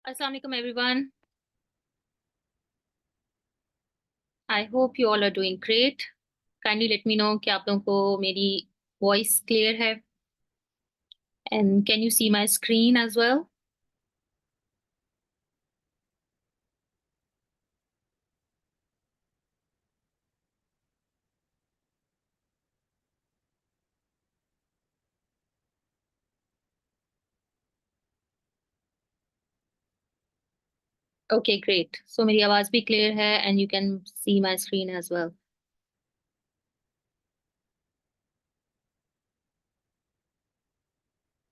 Assalamu alaikum everyone. I hope you all are doing great. Kindly let me know कि आप लोगों को मेरी voice clear है and can you see my screen as well? Okay, great. So मेरी आवाज भी clear है and you can see my screen as well.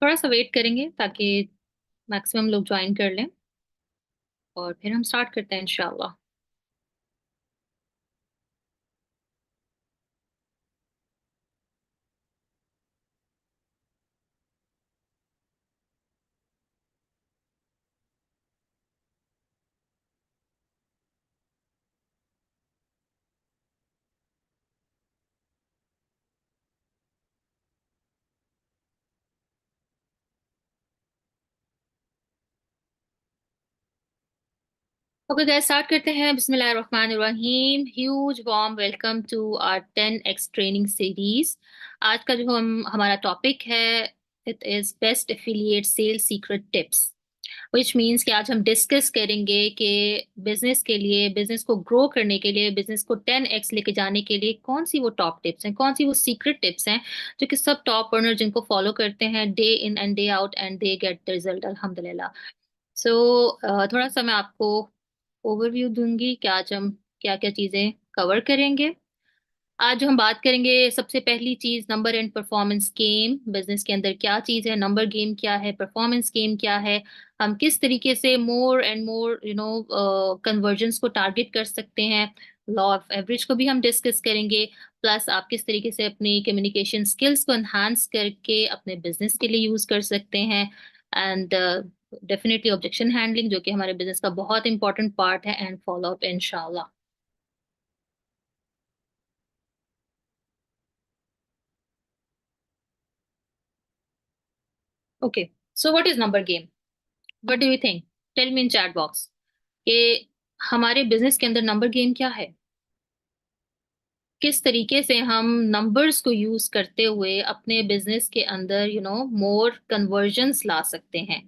थोड़ा सा वेट करेंगे ताकि मैक्सिमम लोग ज्वाइन कर लें और फिर हम स्टार्ट करते हैं इंशाल्लाह। ओके गाइस स्टार्ट करते हैं। बिस्मिल्लाहिर्रहमानिर्रहीम। Huge warm welcome to our 10x training series. आज का जो हम हमारा टॉपिक है it is best affiliate sales secret tips, which means कि आज हम डिस्कस करेंगे कि बिजनेस के लिए, बिजनेस को ग्रो करने के लिए, बिजनेस को 10x लेके जाने के लिए कौन सी वो टॉप टिप्स हैं, कौन सी वो सीक्रेट टिप्स हैं जो कि सब टॉप अर्नर जिनको फॉलो करते हैं day in and day out and they get the result अल्हम्दुलिल्लाह। सो थोड़ा सा मैं आपको ओवरव्यू दूंगी कि आज हम क्या क्या चीजें कवर करेंगे। आज जो हम बात करेंगे सबसे पहली चीज number and performance game. Business के अंदर क्या चीज है, नंबर गेम क्या है, परफॉर्मेंस गेम क्या है, हम किस तरीके से मोर एंड मोर कन्वर्जन्स को टारगेट कर सकते हैं। लॉ ऑफ एवरेज को भी हम डिस्कस करेंगे। प्लस आप किस तरीके से अपनी कम्युनिकेशन स्किल्स को एनहांस करके अपने बिजनेस के लिए यूज कर सकते हैं। एंड डेफिनेटली ऑब्जेक्शन हैंडलिंग जो कि हमारे बिजनेस का बहुत इंपॉर्टेंट पार्ट है, एंड फॉलो अप इंशाल्लाह। Okay, so what is number game? What do you think? Tell me in chat box कि हमारे बिजनेस के अंदर नंबर गेम क्या है। किस तरीके से हम नंबर्स को यूज करते हुए अपने बिजनेस के अंदर मोर कन्वर्जन्स ला सकते हैं।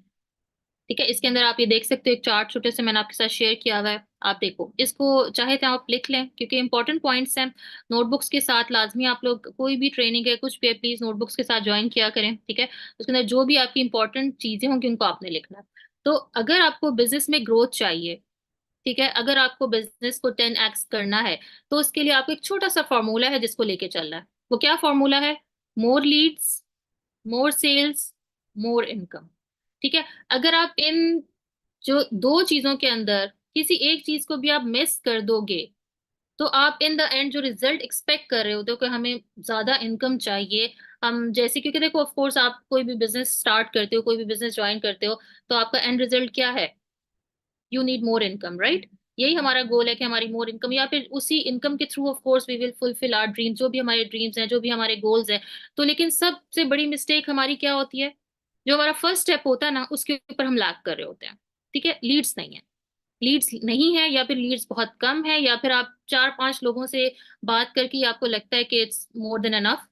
ठीक है, इसके अंदर आप ये देख सकते हो, एक चार्ट छोटे से मैंने आपके साथ शेयर किया हुआ है। आप देखो इसको, चाहे तो आप लिख लें क्योंकि इंपॉर्टेंट पॉइंट्स हैं। नोटबुक्स के साथ लाजमी आप लोग कोई भी ट्रेनिंग है कुछ भी है प्लीज नोटबुक्स के साथ ज्वाइन किया करें। ठीक है, उसके अंदर जो भी आपकी इंपॉर्टेंट चीजें होंगी उनको आपने लिखना है। तो अगर आपको बिजनेस में ग्रोथ चाहिए, ठीक है, अगर आपको बिजनेस को 10x करना है, तो उसके लिए आपको एक छोटा सा फॉर्मूला है जिसको लेके चलना है। वो क्या फॉर्मूला है? मोर लीड्स, मोर सेल्स, मोर इनकम। ठीक है, अगर आप इन जो दो चीजों के अंदर किसी एक चीज को भी आप मिस कर दोगे, तो आप इन द एंड जो रिजल्ट एक्सपेक्ट कर रहे होते हो कि हमें ज्यादा इनकम चाहिए, हम जैसे, क्योंकि देखो ऑफ कोर्स आप कोई भी बिजनेस स्टार्ट करते हो, कोई भी बिजनेस ज्वाइन करते हो, तो आपका एंड रिजल्ट क्या है? You need more income, right? यही हमारा गोल है कि हमारी मोर इनकम, या फिर उसी इनकम के through of course we will fulfill our dreams, जो भी हमारे ड्रीम्स हैं, जो भी हमारे गोल्स हैं। तो लेकिन सबसे बड़ी मिस्टेक हमारी क्या होती है? जो हमारा फर्स्ट स्टेप होता है ना, उसके ऊपर हम लैग कर रहे होते हैं। ठीक है, लीड्स नहीं है, लीड्स नहीं है, या फिर लीड्स बहुत कम है, या फिर आप चार पांच लोगों से बात करके आपको लगता है कि इट्स मोर देन एनफ,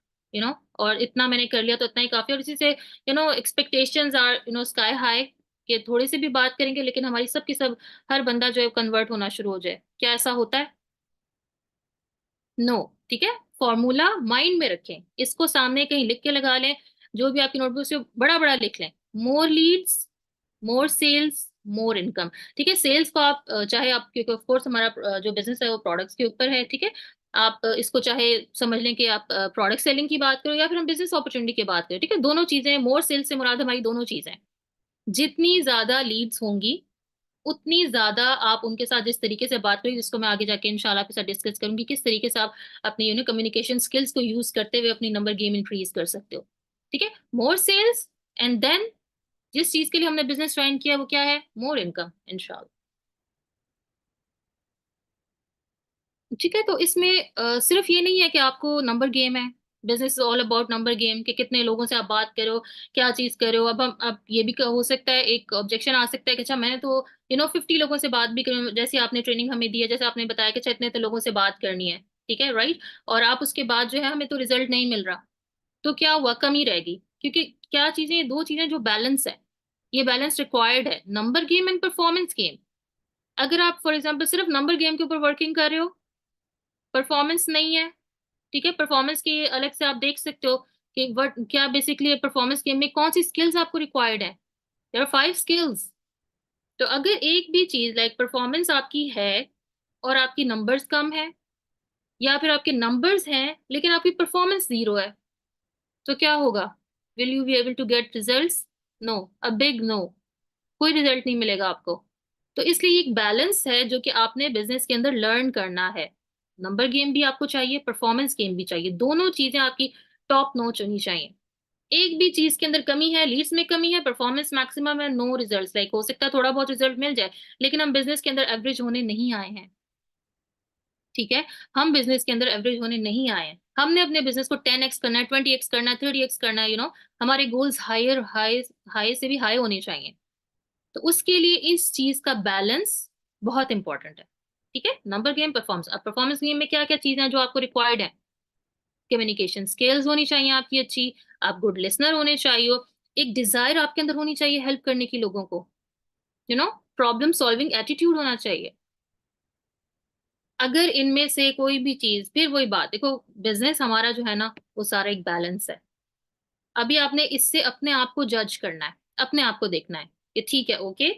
और इतना मैंने कर लिया तो इतना ही काफी, और इसी से एक्सपेक्टेशंस आर स्काई हाई कि थोड़ी सी भी बात करेंगे लेकिन हमारी सब की सब, हर बंदा जो है कन्वर्ट होना शुरू हो जाए। क्या ऐसा होता है? नो। ठीक है, फॉर्मूला माइंड में रखें, इसको सामने कहीं लिख के लगा लें, जो भी आपकी नोटबुक से बड़ा बड़ा लिख लें। मोर लीड्स, मोर सेल्स, मोर इनकम। ठीक है, सेल्स को आप चाहे आप, क्योंकि ऑफ कोर्स हमारा जो बिजनेस है वो प्रोडक्ट्स के ऊपर है। ठीक है, आप इसको चाहे समझ लें कि आप प्रोडक्ट सेलिंग की बात करो या फिर हम बिजनेस अपॉर्चुनिटी की बात करें। ठीक है, दोनों चीजें, मोर सेल्स से मुराद हमारी दोनों चीजें। जितनी ज्यादा लीड्स होंगी उतनी ज्यादा आप उनके साथ जिस तरीके से बात करें, जिसको मैं आगे जाके इंशाल्लाह आपके साथ डिस्कस करूंगी, किस तरीके से आप अपनी कम्युनिकेशन स्किल्स को यूज करते हुए अपनी नंबर गेम इंक्रीज कर सकते हो। ठीक है, मोर सेल्स एंड देन जिस चीज के लिए हमने बिजनेस ज्वाइन किया वो क्या है? मोर इनकम इंशाल्लाह। ठीक है, तो इसमें सिर्फ ये नहीं है कि आपको नंबर गेम है, business is all about number game, कि कितने लोगों से आप बात करो, क्या चीज करो। अब ये भी हो सकता है, एक ऑब्जेक्शन आ सकता है कि अच्छा मैं तो 50 लोगों से बात भी करूँ, जैसे आपने ट्रेनिंग हमें दी है, जैसे आपने बताया कि अच्छा इतने तो लोगों से बात करनी है, ठीक है, राइट। और आप उसके बाद जो है हमें तो रिजल्ट नहीं मिल रहा, तो क्या हुआ, कमी रहेगी। क्योंकि क्या चीजें, ये दो चीजें जो बैलेंस है, ये बैलेंस रिक्वायर्ड है, number game and performance game. अगर आप फॉर एग्जाम्पल सिर्फ नंबर गेम के ऊपर वर्किंग कर रहे हो, परफॉर्मेंस नहीं है, ठीक है, परफॉर्मेंस की अलग से आप देख सकते हो कि वट क्या बेसिकली परफॉर्मेंस गेम में कौन सी स्किल्स आपको रिक्वायर्ड है। There are 5 skills. तो अगर एक भी चीज लाइक परफॉर्मेंस आपकी है और आपकी नंबर्स कम है, या फिर आपके नंबर्स हैं लेकिन आपकी परफॉर्मेंस जीरो है, तो क्या होगा? Will you be able to get results? No, a big no. कोई रिजल्ट नहीं मिलेगा आपको। तो इसलिए एक बैलेंस है जो कि आपने बिजनेस के अंदर लर्न करना है। नंबर गेम भी आपको चाहिए, परफॉर्मेंस गेम भी चाहिए, दोनों चीजें आपकी टॉप नॉच होनी चाहिए। एक भी चीज के अंदर कमी है, लीड्स में कमी है, परफॉर्मेंस मैक्सिमम है, नो रिजल्ट्स। लाइक हो सकता है थोड़ा बहुत रिजल्ट मिल जाए, लेकिन हम बिजनेस के अंदर एवरेज होने नहीं आए हैं, ठीक है। हम बिजनेस के अंदर एवरेज होने नहीं आए हैं, हमने अपने बिजनेस को 10x करना है, 20x करना है, 30x करना है, हमारे गोल्स हायर, हाई हाई से भी हाई होने चाहिए। तो उसके लिए इस चीज का बैलेंस बहुत इंपॉर्टेंट है, ठीक है। Number game, performance. अब परफॉर्मेंस गेम में क्या क्या चीजें हैं जो आपको रिक्वायर्ड है? कम्युनिकेशन स्किल्स होनी चाहिए आपकी अच्छी, आप गुड लिसनर होने चाहिए, एक डिजायर आपके अंदर होनी चाहिए हेल्प करने की लोगों को, प्रॉब्लम सॉल्विंग एटीट्यूड होना चाहिए। अगर इनमें से कोई भी चीज, फिर वही बात देखो, बिजनेस हमारा जो है ना, वो सारा एक बैलेंस है। अभी आपने इससे अपने आप को जज करना है, अपने आप को देखना है कि ठीक है, ओके,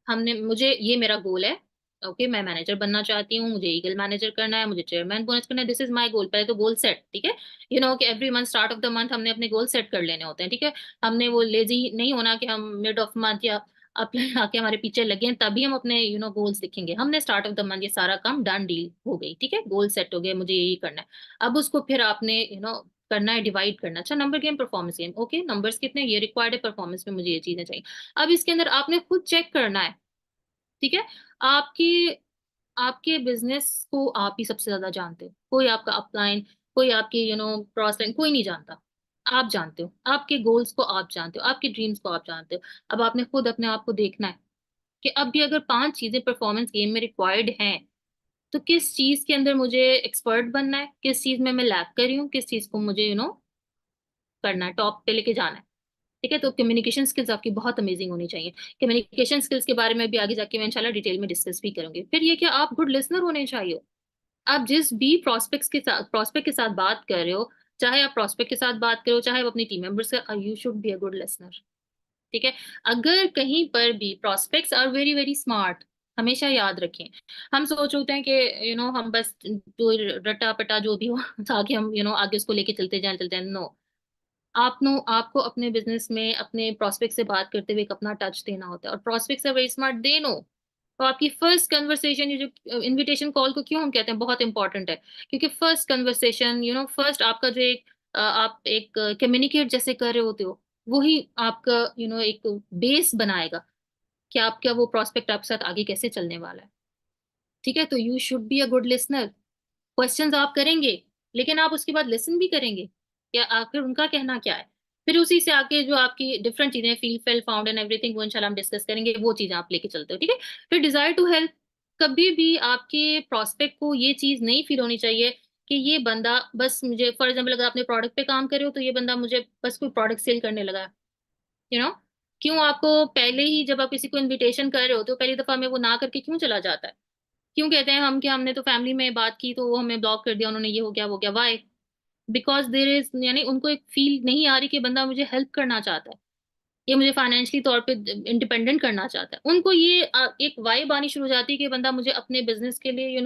हमने मुझे ये मेरा गोल है, ओके, मैं मैनेजर बनना चाहती हूँ, मुझे ईगल मैनेजर करना है, मुझे चेयरमैन बोनस करना है, दिस इज माय गोल। पहले तो गोल सेट, ठीक है। कि every month, start of the month हमने अपने गोल सेट कर लेने होते हैं, ठीक है। हमने वो लेजी नहीं होना कि हम मिड ऑफ मंथ या अपने आके हमारे पीछे लगे हैं तभी हम अपने गोल्स लिखेंगे। हमने स्टार्ट ऑफ द मंथ ये सारा काम डन, डील हो गई, ठीक है, गोल सेट हो गए, मुझे यही करना है। अब उसको फिर आपने करना है, डिवाइड करना। अच्छा, number game, performance game, okay, numbers कितने ये रिक्वायर्ड है, परफॉर्मेंस में मुझे ये चीजें चाहिए। अब इसके अंदर आपने खुद चेक करना है, ठीक है। आपकी आपके बिजनेस को आप ही सबसे ज्यादा जानते हो, कोई आपका अपलाइन, कोई आपकी क्रॉस लाइन, कोई नहीं जानता। आप जानते हो आपके गोल्स को, आप जानते हो आपके ड्रीम्स को, आप जानते हो। अब आपने खुद अपने आप को देखना है कि अब भी अगर 5 चीजें परफॉर्मेंस गेम में रिक्वायर्ड हैं, तो किस चीज के अंदर मुझे एक्सपर्ट बनना है, किस चीज में मैं लैक कर रही हूँ, किस चीज को मुझे करना है, टॉप पे लेके जाना है, ठीक है। तो कम्युनिकेशन स्किल्स आपकी बहुत अमेजिंग होनी चाहिए। कम्युनिकेशन स्किल्स के बारे में भी आगे जाके मैं इंशाल्लाह डिटेल में डिस्कस भी करूंगी। फिर ये कि आप गुड लिसनर होने चाहिए। आप जिस भी प्रोस्पेक्ट के साथ बात कर रहे हो, चाहे आप प्रोस्पेक्ट के साथ बात करो, चाहे आप अपनी टीम मेंबर्स का, you should be a good listener, ठीक है। अगर कहीं पर भी prospects are very very smart, हमेशा याद रखें, हम सोच होते हैं कि हम बस जो रटा पटा जो भी हो ताकि हम आगे उसको लेके चलते हैं, नो। आपको अपने बिजनेस में अपने प्रोस्पेक्ट से बात करते हुए एक अपना टच देना होता है, और prospects are very smart, they know. तो आपकी फर्स्ट कन्वर्सेशन, ये जो इनविटेशन कॉल को क्यों हम कहते हैं बहुत इंपॉर्टेंट है, क्योंकि फर्स्ट कन्वर्सेशन, फर्स्ट आपका जो एक आप एक कम्युनिकेट जैसे कर रहे होते हो, वही आपका एक बेस बनाएगा कि आपका वो प्रोस्पेक्ट आपके साथ आगे कैसे चलने वाला है, ठीक है। तो you should be a good listener. Questions आप करेंगे, लेकिन आप उसके बाद लिसन भी करेंगे कि आखिर उनका कहना क्या है। फिर उसी से आके जो आपकी डिफरेंट चीजें, feel, fail, found and everything, वो इंशाल्लाह हम डिस्कस करेंगे, वो चीजें आप लेके चलते हो, ठीक है। फिर डिजायर टू हेल्प। कभी भी आपके प्रोस्पेक्ट को ये चीज नहीं फील होनी चाहिए कि ये बंदा बस मुझे, फॉर एग्जाम्पल अगर आपने प्रोडक्ट पे काम करे हो, तो ये बंदा मुझे बस कोई प्रोडक्ट सेल करने लगा है, यू नो क्यों आपको पहले ही, जब आप किसी को इनविटेशन कर रहे हो, तो पहली दफा में वो ना करके क्यों चला जाता है? क्यों कहते हैं हम कि हमने तो फैमिली में बात की तो वो हमें ब्लॉक कर दिया उन्होंने, ये हो गया वो गया, वाई? बिकॉज देर इज, यानी उनको एक फील नहीं आ रही कि बंदा मुझे हेल्प करना चाहता है, ये मुझे फाइनेंशियली तौर पे इंडिपेंडेंट करना चाहता है। उनको ये एक वाइब आनी शुरू हो जाती है कि बंदा मुझे अपने बिजनेस के लिए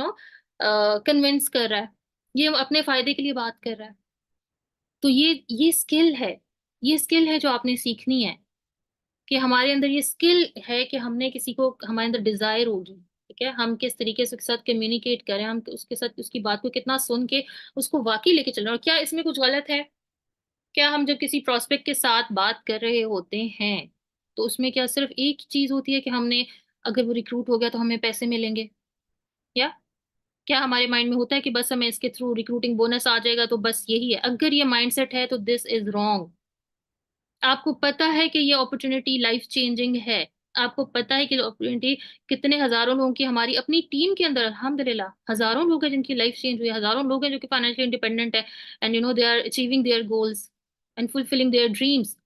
कन्विंस कर रहा है, ये अपने फायदे के लिए बात कर रहा है। तो ये स्किल है, ये स्किल है जो आपने सीखनी है, कि हमारे अंदर ये स्किल है कि हमने किसी को, हमारे अंदर डिजायर होगी, ठीक है, हम किस तरीके से उसके साथ कम्युनिकेट करें, हम उसके साथ उसकी बात को कितना सुन के उसको वाकई लेके चल रहे हैं, और क्या इसमें कुछ गलत है? क्या हम जब किसी प्रोस्पेक्ट के साथ बात कर रहे होते हैं, तो उसमें क्या सिर्फ एक चीज होती है कि हमने, अगर वो रिक्रूट हो गया तो हमें पैसे मिलेंगे? या क्या हमारे माइंड में होता है कि बस हमें इसके थ्रू रिक्रूटिंग बोनस आ जाएगा तो बस यही है? अगर ये माइंडसेट है तो दिस इज रॉन्ग। आपको पता है कि ये अपॉर्चुनिटी लाइफ चेंजिंग है। आपको पता है कि अपॉर्चुनिटी कितने हजारों लोगों की हमारी अपनी टीम के अंदर अल्हम्दुलिल्लाह हजारों लोग हैं जिनकी लाइफ चेंज हुई है, हजारों लोग हैं जो कि फाइनेंशियली इंडिपेंडेंट है, and they are achieving their goals and fulfilling their dreams.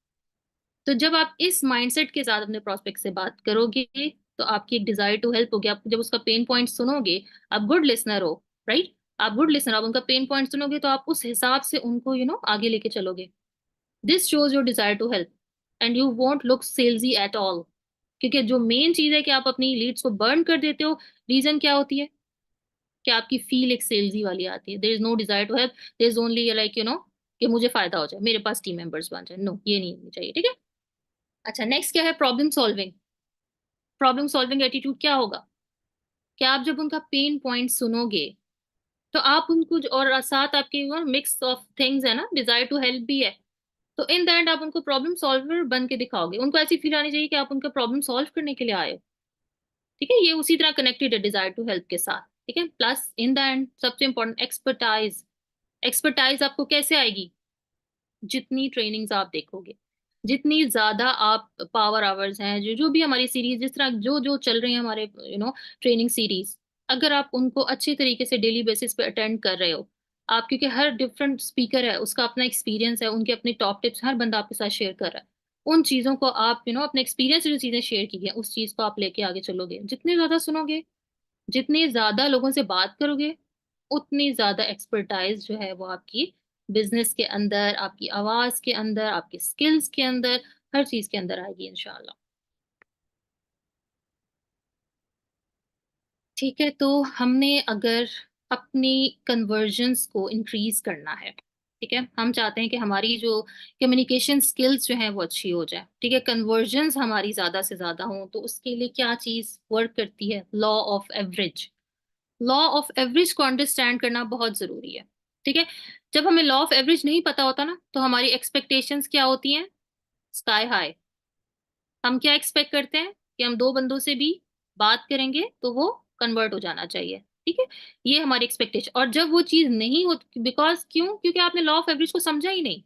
तो जब आप इस माइंडसेट के साथ अपने प्रोस्पेक्ट से बात करोगे तो आपकी एक डिजायर टू हेल्प होगी। आप जब उसका पेन पॉइंट सुनोगे, आप गुड लिसनर हो, राइट? आप गुड लिसनर, आप उनका पेन पॉइंट सुनोगे तो आप उस हिसाब से उनको आगे लेके चलोगे। This shows your desire to help and you won't look salesy at all. क्योंकि जो मेन चीज है कि आप अपनी लीड्स को बर्न कर देते हो, रीजन क्या होती है? कि आपकी फील एक सेल्सी वाली आती है। There is no desire to help, there is only like कि मुझे फायदा हो जाए, मेरे पास टीम मेंबर्स बन जाए। नो, ये नहीं होनी चाहिए, ठीक है? अच्छा, नेक्स्ट क्या है? Problem solving. Problem solving attitude क्या होगा? कि आप जब उनका पेन पॉइंट सुनोगे तो आप उनको और साथ आपके मिक्स ऑफ थिंग्स है ना, डिजायर टू हेल्प भी है, तो इन द एंड आप उनको प्रॉब्लम सॉल्वर बन के दिखाओगे। उनको ऐसी फील आनी चाहिए कि आप उनका प्रॉब्लम सॉल्व करने के लिए आए हो। ठीक है, ये उसी तरह कनेक्टेड है डिजायर टू हेल्प के साथ। ठीक है, प्लस इन द एंड सबसे इंपॉर्टेंट एक्सपर्टाइज। एक्सपर्टाइज आपको कैसे आएगी? जितनी ट्रेनिंग्स आप देखोगे, जितनी ज्यादा आप पावर आवर्स हैं, जो जो भी हमारी सीरीज जिस तरह जो जो चल रही है हमारे ट्रेनिंग सीरीज, अगर आप उनको अच्छे तरीके से डेली बेसिस पे अटेंड कर रहे हो, आप क्योंकि हर डिफरेंट स्पीकर है, उसका अपना एक्सपीरियंस है, उनके अपने टॉप टिप्स हर बंदा आपके साथ शेयर कर रहा है, उन चीजों को आप अपने एक्सपीरियंस से जो चीजें शेयर की गई उस चीज को आप लेके आगे चलोगे। जितने ज्यादा सुनोगे, जितनी ज्यादा लोगों से बात करोगे, उतनी ज्यादा एक्सपर्टाइज जो है वो आपकी बिजनेस के अंदर, आपकी आवाज के अंदर, आपके स्किल्स के अंदर, हर चीज के अंदर आएगी इंशाल्लाह। ठीक है, तो हमने अगर अपनी कन्वर्जन्स को इंक्रीज करना है, ठीक है, हम चाहते हैं कि हमारी जो कम्युनिकेशन स्किल्स जो हैं वो अच्छी हो जाए, ठीक है, कन्वर्जन्स हमारी ज्यादा से ज्यादा हों, तो उसके लिए क्या चीज वर्क करती है? Law of average. Law of average को अंडरस्टैंड करना बहुत जरूरी है। ठीक है, जब हमें लॉ ऑफ एवरेज नहीं पता होता ना, तो हमारी एक्सपेक्टेशंस क्या होती हैं? Sky high. हम क्या एक्सपेक्ट करते हैं कि हम दो बंदों से भी बात करेंगे तो वो कन्वर्ट हो जाना चाहिए। ठीक है, ये हमारी एक्सपेक्टेशन, और जब वो चीज नहीं होती, बिकॉज क्यों? क्योंकि आपने लॉ ऑफ एवरेज को समझा ही नहीं।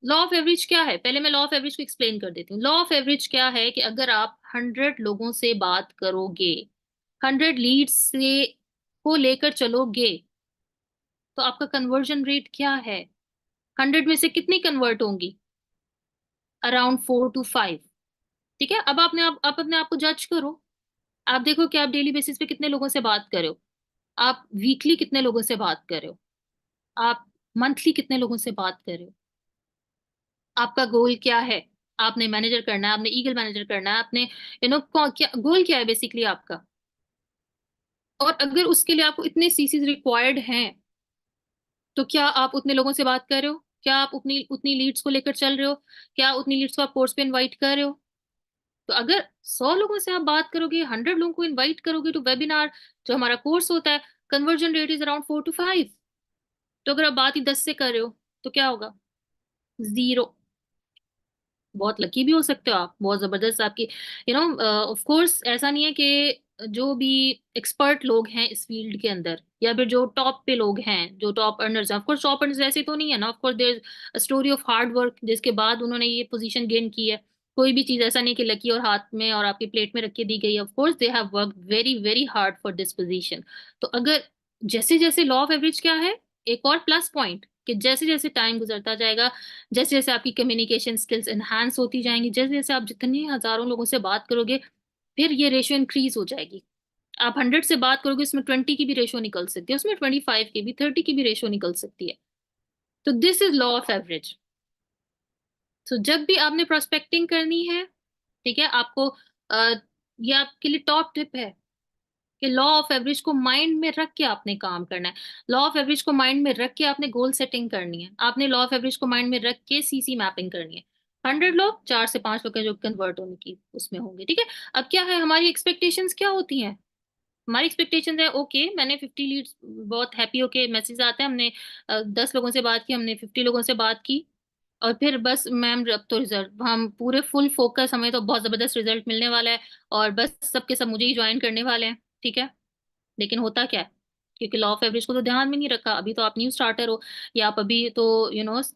लॉ ऑफ एवरेज क्या है? पहले मैं लॉ ऑफ एवरेज को एक्सप्लेन कर देती हूँ। लॉ ऑफ एवरेज क्या है कि अगर आप 100 लोगों से बात करोगे, 100 लीड्स से को लेकर चलोगे, तो आपका कन्वर्जन रेट क्या है? 100 में से कितनी कन्वर्ट होंगी? Around 4 to 5। ठीक है, अब आप अपने आप को जज करो। आप देखो कि आप डेली बेसिस पे कितने लोगों से बात कर रहे हो, आप वीकली कितने लोगों से बात कर रहे हो, आप मंथली कितने लोगों से बात कर रहे हो, आपका गोल क्या है? आपने मैनेजर करना है, आपने ईगल मैनेजर करना है, आपने क्या गोल क्या है बेसिकली आपका? और अगर उसके लिए आपको इतने सीसीज रिक्वायर्ड हैं, तो क्या आप उतने लोगों से बात कर रहे हो? क्या आप उतनी उतनी लीड्स को लेकर चल रहे हो? क्या उतनी लीड्स को आप कोर्स पे इनवाइट कर रहे हो? तो अगर 100 लोगों से आप बात करोगे, 100 लोगों को इनवाइट करोगे तो वेबिनार जो हमारा कोर्स होता है, conversion rate is around 4 to 5। तो अगर आप बात ही 10 से कर रहे हो तो क्या होगा? जीरो। बहुत लकी भी हो सकते हो आप, बहुत जबरदस्त आपकी ऑफ कोर्स ऐसा नहीं है कि जो भी एक्सपर्ट लोग हैं इस फील्ड के अंदर, या फिर जो टॉप पे लोग हैं, जो टॉप अर्नर्स हैं, ऑफ कोर्स टॉप अर्नर्स ऐसे तो नहीं है ना, of course there is story of hard work जिसके बाद उन्होंने ये पोजीशन गेन की है। कोई भी चीज ऐसा नहीं कि लकी और हाथ में और आपकी प्लेट में रख के दी गई है। Of course they have work very very hard for this position. तो अगर जैसे जैसे लॉ ऑफ एवरेज क्या है, एक और प्लस पॉइंट, कि जैसे जैसे टाइम गुजरता जाएगा, जैसे जैसे आपकी कम्युनिकेशन स्किल्स एनहांस होती जाएंगी, जैसे जैसे आप जितने हजारों लोगों से बात करोगे, फिर ये रेशियो इंक्रीज हो जाएगी। आप 100 से बात करोगे, उसमें 20 की भी रेशियो निकल सकती है, उसमें 25 की भी, 30 की भी रेशियो निकल सकती है। तो this is law of average. तो जब भी आपने प्रोस्पेक्टिंग करनी है, ठीक है, आपको ये आपके लिए टॉप टिप है कि लॉ ऑफ एवरेज को माइंड में रख के आपने काम करना है। लॉ ऑफ एवरेज को माइंड में रख के आपने गोल सेटिंग करनी है, आपने लॉ ऑफ एवरेज को माइंड में रख के सीसी मैपिंग करनी है। 100 लोग, 4 से 5 लोग का जो कन्वर्ट होने की उसमें होंगे। ठीक है, अब क्या है, हमारी एक्सपेक्टेशंस क्या होती हैं? हमारी एक्सपेक्टेशंस है, ओके मैंने 50 लीड्स, बहुत हैप्पी होके मैसेज आते हैं, हमने 10 लोगों से बात की, हमने 50 लोगों से बात की, और फिर बस मैम अब तो रिजल्ट, हम पूरे फुल फोकस, हमें तो बहुत जबरदस्त रिजल्ट मिलने वाला है और बस सबके सब मुझे ही ज्वाइन करने वाले हैं। ठीक है, लेकिन होता क्या है? क्योंकि लॉ ऑफ एवरेज को तो ध्यान में नहीं रखा, अभी तो आप न्यू स्टार्टर हो, या आप अभी तो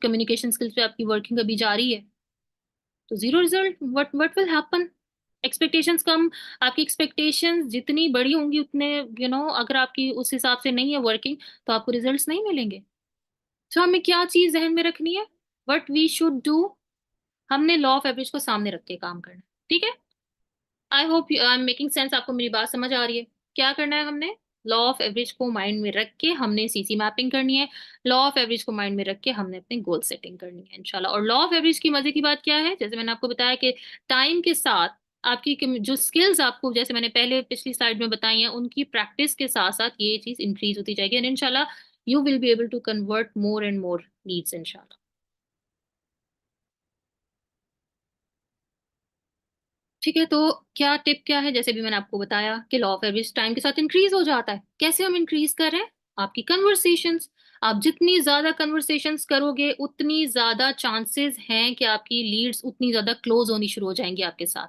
कम्युनिकेशन स्किल्स पे आपकी वर्किंग अभी जारी है, तो zero result, what will happen? Expectations कम, आपकी एक्सपेक्टेशंस जितनी बड़ी होंगी उतने अगर आपकी उस हिसाब से नहीं है वर्किंग, तो आपको रिजल्ट्स नहीं मिलेंगे। तो हमें क्या चीज जहन में रखनी है, व्हाट वी शुड डू, हमने लॉ ऑफ एवरेज को सामने रख के काम करना है, ठीक है। I hope I am making sense, आपको मेरी बात समझ आ रही है। क्या करना है हमने, लॉ ऑफ एवरेज को माइंड में रख के हमने सीसी मैपिंग करनी है, लॉ ऑफ एवरेज को माइंड में रख के हमने अपनी गोल सेटिंग करनी है इंशाल्लाह। और लॉ ऑफ एवरेज की मजे की बात क्या है, जैसे मैंने आपको बताया कि टाइम के साथ आपकी जो स्किल्स आपको, जैसे मैंने पहले पिछली स्लाइड में बताई हैं, उनकी प्रैक्टिस के साथ साथ ये चीज इंक्रीज होती जाएगी, एंड इंशाल्लाह you will be able to convert more and more leads इंशाल्लाह। ठीक है, तो क्या टिप क्या है, जैसे भी मैंने आपको बताया कि लॉ ऑफ एवरेज टाइम के साथ इंक्रीज हो जाता है। कैसे हम इंक्रीज कर रहे हैं, आपकी कन्वर्सेशंस, आप जितनी ज्यादा कन्वर्सेशंस करोगे उतनी ज्यादा चांसेस हैं कि आपकी लीड्स उतनी ज्यादा क्लोज होनी शुरू हो जाएंगी आपके साथ।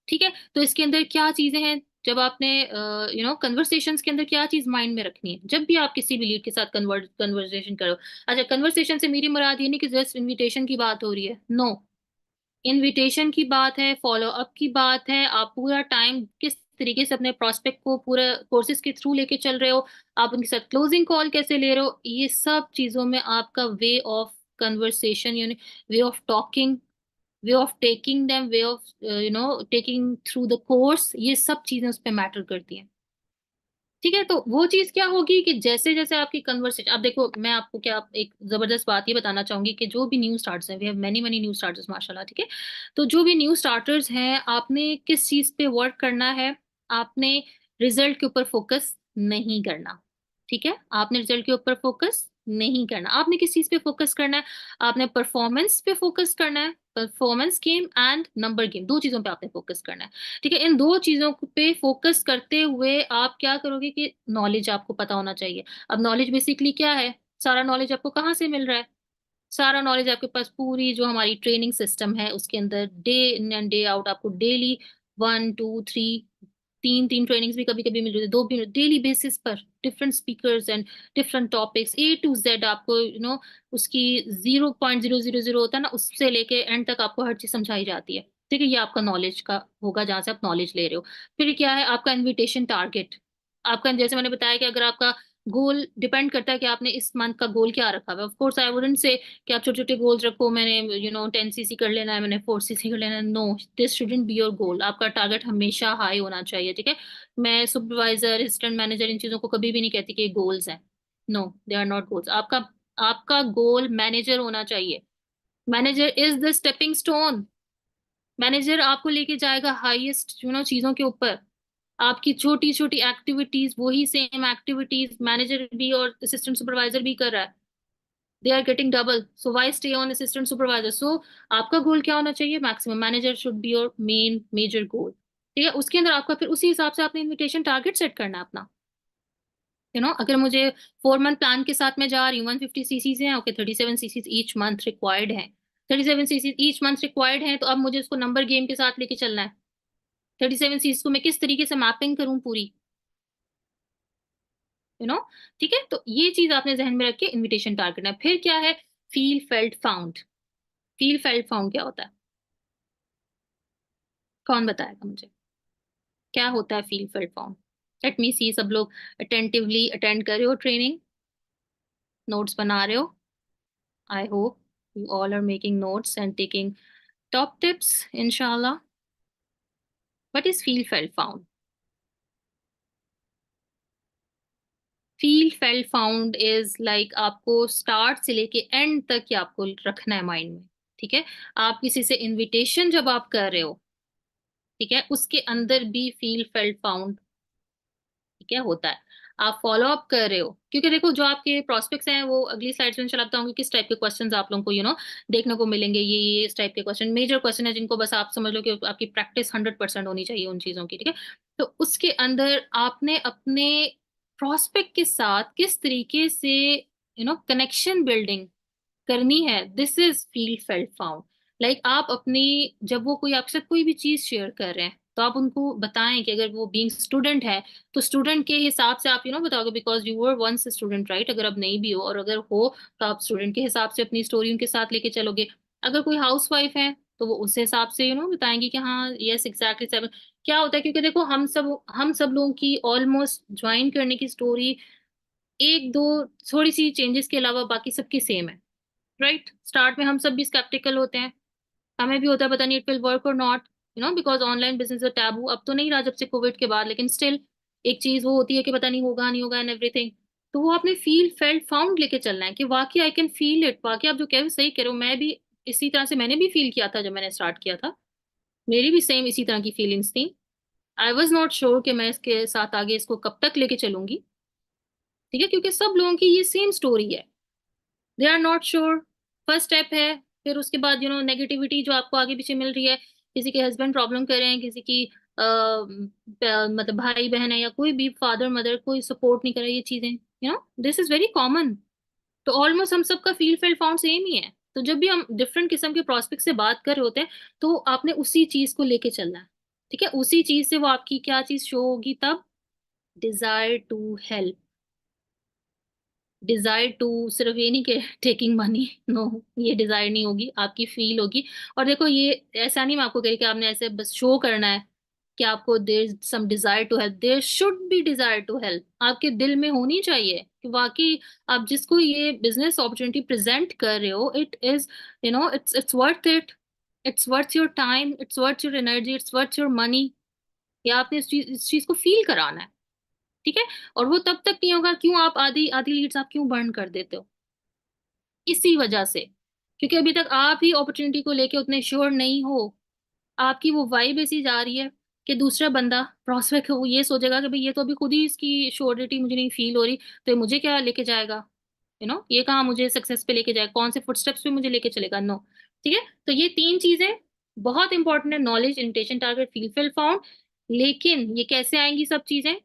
ठीक है, तो इसके अंदर क्या चीजें हैं, जब आपने कन्वर्सेशंस के अंदर क्या चीज माइंड में रखनी है जब भी आप किसी भी लीड के साथ कन्वर्सेशन करो। अच्छा, कन्वर्सेशन से मेरी मुराद ये नहीं कि जस्ट इनविटेशन की बात हो रही है, नो, इनविटेशन की बात है, फॉलो अप की बात है, आप पूरा टाइम किस तरीके से अपने प्रोस्पेक्ट को पूरा कोर्सेज के थ्रू लेके चल रहे हो, आप उनके साथ क्लोजिंग कॉल कैसे ले रहे हो, ये सब चीजों में आपका वे ऑफ कन्वर्सेशन, यानी way of talking, way of taking them, way of taking through the course, ये सब चीजें उस पर मैटर करती हैं। ठीक है, तो वो चीज क्या होगी कि जैसे जैसे आपकी कन्वर्सेशन, अब देखो मैं आपको क्या एक जबरदस्त बात ये बताना चाहूंगी कि जो भी न्यू स्टार्टर्स हैं, we have many many new starters माशाल्लाह, ठीक है, तो जो भी न्यू स्टार्टर्स हैं, आपने किस चीज पे वर्क करना है, आपने रिजल्ट के ऊपर फोकस नहीं करना। ठीक है, आपने रिजल्ट के ऊपर फोकस नहीं करना, आपने किस चीज पे फोकस करना है, आपने परफॉर्मेंस पे फोकस करना है, performance game and number game, दो चीजों पे आपने फोकस करना है। ठीक है, इन दो चीजों पे फोकस करते हुए आप क्या करोगे कि नॉलेज आपको पता होना चाहिए। अब नॉलेज बेसिकली क्या है, सारा नॉलेज आपको कहाँ से मिल रहा है, सारा नॉलेज आपके पास पूरी जो हमारी ट्रेनिंग सिस्टम है उसके अंदर day in and day out आपको डेली 1 2 3, तीन तीन ट्रेनिंग्स भी कभी कभी मिल रही है, दो भी डेली बेसिस पर, different speakers and different topics, A to Z आपको उसकी 0.000 होता है ना, उससे लेके एंड तक आपको हर चीज समझाई जाती है। ठीक है, ये आपका नॉलेज का होगा जहां से आप नॉलेज ले रहे हो। फिर क्या है आपका इनविटेशन टारगेट, आपका जैसे मैंने बताया कि अगर आपका गोल डिपेंड करता है कि आपने इस मंथ का गोल क्या रखा हुआ है, of course I wouldn't say कि आप छोटे छोटे गोल्स रखो, मैंने 10 cc कर लेना है, मैंने 4 cc कर लेना है, no, this shouldn't be your goal, आपका टारगेट हमेशा हाई होना चाहिए। ठीक है, मैं सुपरवाइजर असिस्टेंट मैनेजर इन चीजों को कभी भी नहीं कहती कि गोल्स हैं, no, they are not goals. आपका आपका गोल मैनेजर होना चाहिए, manager is the stepping stone, manager आपको लेके जाएगा हाईएस्ट चीजों के ऊपर। आपकी छोटी छोटी एक्टिविटीज, वही सेम एक्टिविटीज मैनेजर भी और असिस्टेंट सुपरवाइजर भी कर रहा है, they are getting double, so why stay on assistant supervisor. So आपका गोल क्या होना चाहिए, maximum, manager should be your main major goal. ठीक है, उसके अंदर आपका फिर उसी हिसाब से आपने इनविटेशन टारगेट सेट करना है अपना। अगर मुझे 4 मंथ प्लान के साथ मैं जा रही हूँ, 150 cc हैं, okay, 37 cc each month required है, 37 cc ईच मंथ रिक्वायर्ड है, तो अब मुझे उसको नंबर गेम के साथ लेके चलना है। 37 cc को मैं किस तरीके से मैपिंग करूँ पूरी, यू नो ठीक है, तो ये चीज आपने जहन में रख के इनविटेशन टारगेट करना है। फिर क्या है, feel felt found, feel felt found क्या होता है, कौन बताएगा मुझे, क्या होता है feel felt found? Let me see, सब लोग अटेंटिवली अटेंड कर रहे हो ट्रेनिंग, नोट्स बना रहे हो, I hope you all are making notes and taking top tips इंशाल्लाह। What is feel felt found? Feel felt found is like आपको स्टार्ट से लेके एंड तक ही आपको रखना है माइंड में। ठीक है, आप किसी से इनविटेशन जब आप कर रहे हो, ठीक है, उसके अंदर भी फील फेल्ट फाउंड, ठीक है, होता है। आप फॉलो अप कर रहे हो, क्योंकि देखो जो आपके प्रोस्पेक्ट्स हैं वो अगली स्लाइड्स में इंशाल्लाह बताऊंगी किस टाइप के क्वेश्चंस आप लोगों को देखने को मिलेंगे, ये इस टाइप के क्वेश्चन मेजर क्वेश्चन है जिनको बस आप समझ लो कि आपकी प्रैक्टिस 100% होनी चाहिए उन चीजों की। ठीक है, तो उसके अंदर आपने अपने प्रोस्पेक्ट के साथ किस तरीके से कनेक्शन बिल्डिंग करनी है, this is feel felt found. Like आप अपनी, जब वो कोई आपके साथ कोई भी चीज शेयर कर रहे हैं, तो आप उनको बताएं कि अगर वो बीइंग स्टूडेंट है तो स्टूडेंट के हिसाब से आप बताओगे, because you were once student right. अगर अब नहीं भी हो और अगर हो तो आप स्टूडेंट के हिसाब से अपनी स्टोरी उनके साथ लेके चलोगे। अगर कोई हाउस वाइफ है तो वो उस हिसाब से बताएंगी कि हाँ यस एग्जैक्टली सेवन। क्या होता है, क्योंकि देखो हम सब लोगों की ऑलमोस्ट ज्वाइन करने की स्टोरी एक दो थोड़ी सी चेंजेस के अलावा बाकी सबकी सेम है, राइट। स्टार्ट में हम सब भी स्केप्टिकल होते हैं, हमें भी होता है पता नहीं इट विल वर्क और not, because online business a taboo अब तो नहीं रहा जब से कोविड के बाद, लेकिन स्टिल एक चीज वो होती है कि पता नहीं होगा नहीं होगा एंड एवरीथिंग। तो वो आपने फील फेल्ट फाउंड लेके चलना है कि वाकई आई कैन फील इट, वाकई आप जो कह रहे हो सही कह रहे हो। मैं भी इसी तरह से मैंने भी फील किया था जब मैंने स्टार्ट किया था, मेरी भी सेम इसी तरह की फीलिंग्स थी। आई वॉज नॉट श्योर कि मैं इसके साथ आगे इसको कब तक लेके चलूंगी, ठीक है, क्योंकि सब लोगों की ये सेम स्टोरी है, they are not sure. First step है, फिर उसके बाद नेगेटिविटी जो आपको आगे पीछे मिल रही है, किसी के हस्बैंड प्रॉब्लम कर रहे हैं, किसी की मतलब भाई बहन है या कोई भी फादर मदर कोई सपोर्ट नहीं कर रहा, ये चीजें दिस इज वेरी कॉमन। तो ऑलमोस्ट हम सबका फील फेल फाउंड सेम ही है। तो जब भी हम डिफरेंट किस्म के प्रोस्पेक्ट से बात कर रहे होते हैं तो आपने उसी चीज को लेके चलना है, ठीक है। उसी चीज से वो आपकी क्या चीज शो होगी तब, desire to help. Desire to सिर्फ ये नहीं कि टेकिंग मनी, नो, ये डिजायर नहीं होगी, आपकी फील होगी। और देखो ये ऐसा नहीं मैं आपको कह रही कि आपने ऐसे बस शो करना है कि आपको there some desire to help, there should be desire to help, आपके दिल में होनी चाहिए कि वाकई आप जिसको ये बिजनेस अपॉर्चुनिटी प्रेजेंट कर रहे हो it is it's worth it, it's worth your time, it's worth your energy, it's worth your money. या आपने इस चीज को फील कराना है, ठीक है। और वो तब तक नहीं होगा, क्यों आप आधी आधी लीड्स आप क्यों बर्न कर देते हो, इसी वजह से, क्योंकि अभी तक आप ही अपॉर्चुनिटी को लेके उतने श्योर नहीं हो। आपकी वो वाइब ऐसी जा रही है कि दूसरा बंदा प्रोस्पेक्ट वो ये सोचेगा कि भाई ये तो अभी खुद ही इसकी श्योरिटी मुझे नहीं फील हो रही, तो ये मुझे क्या लेके जाएगा, ये कहाँ मुझे सक्सेस पे लेके जाएगा, कौन से फुटस्टेप्स पे मुझे लेके चलेगा, नो। ठीक है, तो ये तीन चीजें बहुत इंपॉर्टेंट है, knowledge, intention, target, feel fill found. लेकिन ये कैसे आएंगी सब चीजें,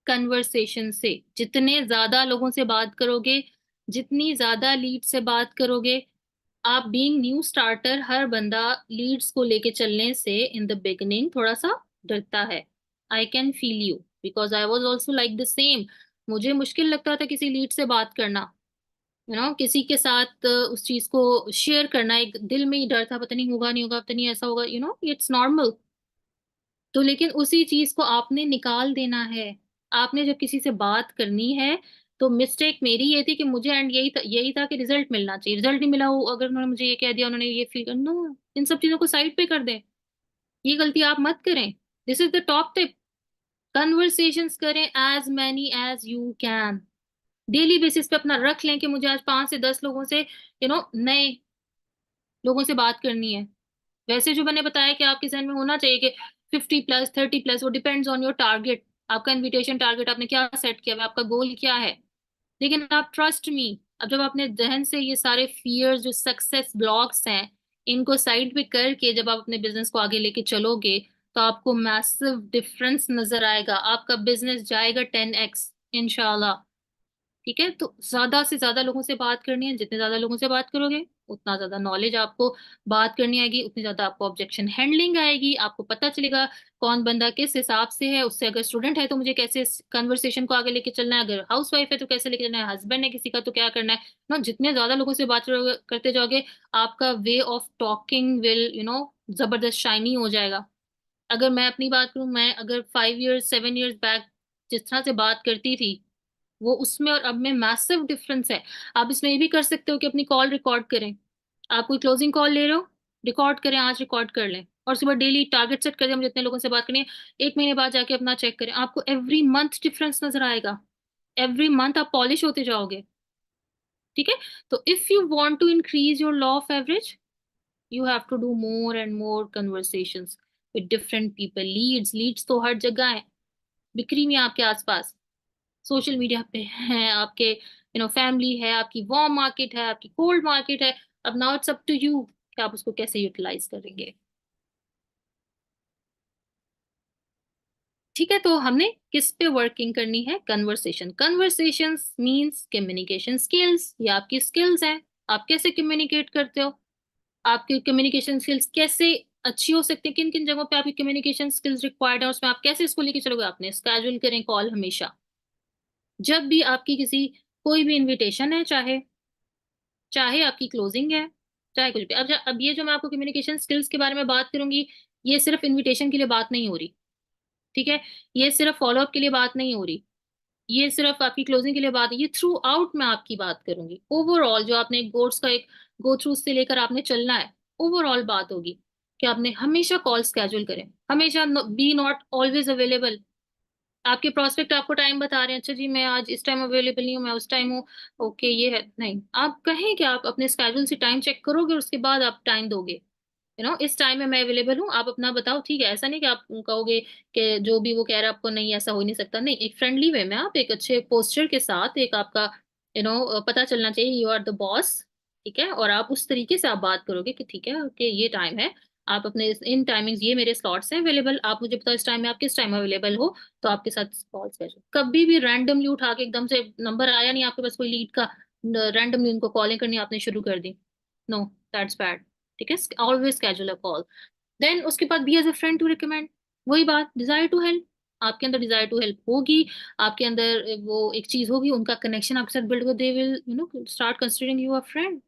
कन्वर्सेशन से। जितने ज्यादा लोगों से बात करोगे, जितनी ज्यादा लीड से बात करोगे, आप बीइंग न्यू स्टार्टर हर बंदा लीड्स को लेके चलने से इन द बिगिनिंग थोड़ा सा डरता है। I can feel you because I was also like the same. मुझे मुश्किल लगता था किसी लीड से बात करना, किसी के साथ उस चीज को शेयर करना, एक दिल में ही डर था पता नहीं होगा नहीं होगा, पता नहीं ऐसा होगा, इट्स नॉर्मल। तो लेकिन उसी चीज को आपने निकाल देना है। आपने जब किसी से बात करनी है, तो मिस्टेक मेरी ये थी कि मुझे एंड यही था कि रिजल्ट मिलना चाहिए, रिजल्ट नहीं मिला हो, अगर उन्होंने मुझे ये कह दिया, उन्होंने ये फील कर, नो, इन सब चीजों को साइड पे कर दें, ये गलती आप मत करें। This is the top tip, conversations करें as many as you can. Daily basis पे अपना रख लें कि मुझे आज 5 से 10 लोगों से नए लोगों से बात करनी है। वैसे जो मैंने बताया कि आपके जहन में होना चाहिए कि 50+, 30+, वो डिपेंड्स ऑन योर टारगेट, आपका इनविटेशन टारगेट आपने क्या सेट किया हुआ है, आपका गोल क्या है। लेकिन आप ट्रस्ट मी, अब जब अपने जहन से ये सारे फियर्स जो सक्सेस ब्लॉक्स हैं इनको साइड पे करके जब आप अपने बिजनेस को आगे लेके चलोगे, तो आपको मैसिव डिफरेंस नजर आएगा, आपका बिजनेस जाएगा 10x इंशाल्लाह। ठीक है, तो ज्यादा से ज्यादा लोगों से बात करनी है, जितने ज्यादा लोगों से बात करोगे उतना ज्यादा नॉलेज आपको बात करनी आएगी, उतनी ज्यादा आपको ऑब्जेक्शन हैंडलिंग आएगी, आपको पता चलेगा कौन बंदा किस हिसाब से है उससे। अगर स्टूडेंट है तो मुझे कैसे कन्वर्सेशन को आगे लेके चलना है, अगर हाउस वाइफ है तो कैसे लेके चलना है, हस्बैंड है किसी का तो क्या करना है ना। जितने ज्यादा लोगों से बात करते जाओगे, आपका वे ऑफ टॉकिंग विल जबरदस्त शाइनी हो जाएगा। अगर मैं अपनी बात करूं, मैं अगर 5 इयर्स 7 इयर्स बैक जिस तरह से बात करती थी, वो उसमें और अब में मैसिव डिफरेंस है। आप इसमें ये भी कर सकते हो कि अपनी कॉल रिकॉर्ड करें, आप कोई क्लोजिंग कॉल ले रहे हो, रिकॉर्ड करें, आज रिकॉर्ड कर लें, और सुबह डेली टारगेट सेट कर दें, हम जितने लोगों से बात करनी है, 1 महीने बाद जाके अपना चेक करें, आपको एवरी मंथ डिफरेंस नजर आएगा, एवरी मंथ आप पॉलिश होते जाओगे। ठीक है, तो if you want to increase your law of average, you have to do more and more conversations with different people. Leads तो हर जगह है, बिक्री में आपके आसपास, सोशल मीडिया पे है आपके, फैमिली है आपकी, वार्म मार्केट है आपकी, कोल्ड मार्केट है। अब now it's up to you कि आप उसको कैसे यूटिलाइज करेंगे। ठीक है, तो हमने किस पे वर्किंग करनी है, conversation. Conversations means communication skills, ये आपकी स्किल्स हैं, आप कैसे कम्युनिकेट करते हो, आपके कम्युनिकेशन स्किल्स कैसे अच्छी हो सकती है, किन किन जगहों पे आपकी कम्युनिकेशन स्किल्स रिक्वायर्ड है, उसमें आप कैसे इसको लेके चलोगे। आपने स्केड्यूल करें कॉल हमेशा, जब भी आपकी किसी कोई भी इनविटेशन है, चाहे चाहे आपकी क्लोजिंग है, चाहे कुछ भी। अब ये जो मैं आपको कम्युनिकेशन स्किल्स के बारे में बात करूंगी, ये सिर्फ इनविटेशन के लिए बात नहीं हो रही, ठीक है। ये सिर्फ फॉलोअप के लिए बात नहीं हो रही, ये सिर्फ आपकी क्लोजिंग के लिए बात है, ये थ्रू आउट मैं आपकी बात करूंगी। ओवरऑल जो आपने कोर्स का एक गो थ्रू से लेकर आपने चलना है, ओवरऑल बात होगी कि आपने हमेशा कॉल स्केड्यूल करें, हमेशा बी नॉट ऑलवेज अवेलेबल। आपके प्रोस्पेक्ट आपको टाइम बता रहे हैं, अच्छा जी मैं आज इस टाइम अवेलेबल नहीं हूँ, मैं उस टाइम हूँ, ओके ये है नहीं। आप कहें कि आप अपने स्केड्यूल से टाइम चेक करोगे और उसके बाद आप टाइम दोगे, इस टाइम में मैं अवेलेबल हूँ, आप अपना बताओ, ठीक है। ऐसा नहीं कि आप कहोगे कि जो भी वो कह रहा है आपको नहीं, ऐसा हो ही नहीं सकता। नहीं, एक फ्रेंडली वे में आप एक अच्छे पोस्चर के साथ, एक आपका पता चलना चाहिए यू आर द बॉस, ठीक है। और आप उस तरीके से आप बात करोगे कि ठीक है ओके ये टाइम है, आप अपने इन टाइमिंग्स, ये मेरे स्लॉट्स हैं अवेलेबल, आप मुझे बताओ इस टाइम में आप किस टाइम अवेलेबल हो, तो आपके साथ कॉल स्केड्यूल। कभी भी रैंडमली उठा के एकदम से नंबर आया नहीं आपके पास कोई लीड का, रैंडमली उनको कॉलिंग करनी आपने शुरू कर दी, नो, दैट्स बैड, ठीक है। Always schedule a call. Then उसके बाद be as a friend to recommend, वही बात, डिजायर टू हेल्प। आपके अंदर डिजायर टू हेल्प होगी, आपके अंदर वो एक चीज होगी, उनका कनेक्शन आपके साथ बिल्ड हो, they will start considering you a friend.